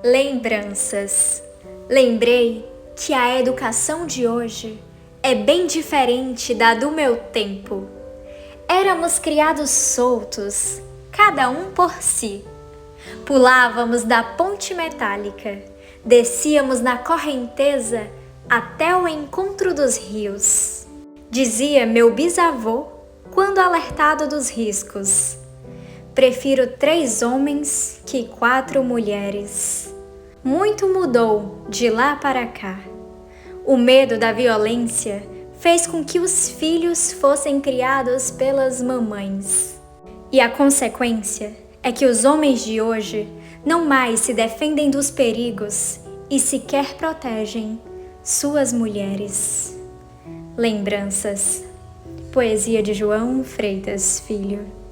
Lembranças. Lembrei que a educação de hoje é bem diferente da do meu tempo. Éramos criados soltos, cada um por si. Pulávamos da ponte metálica, descíamos na correnteza até o encontro dos rios. Dizia meu bisavô, quando alertado dos riscos: prefiro 3 homens que 4 mulheres. Muito mudou de lá para cá. O medo da violência fez com que os filhos fossem criados pelas mamães. E a consequência é que os homens de hoje não mais se defendem dos perigos e sequer protegem suas mulheres. Lembranças. Poesia de João Freitas Filho.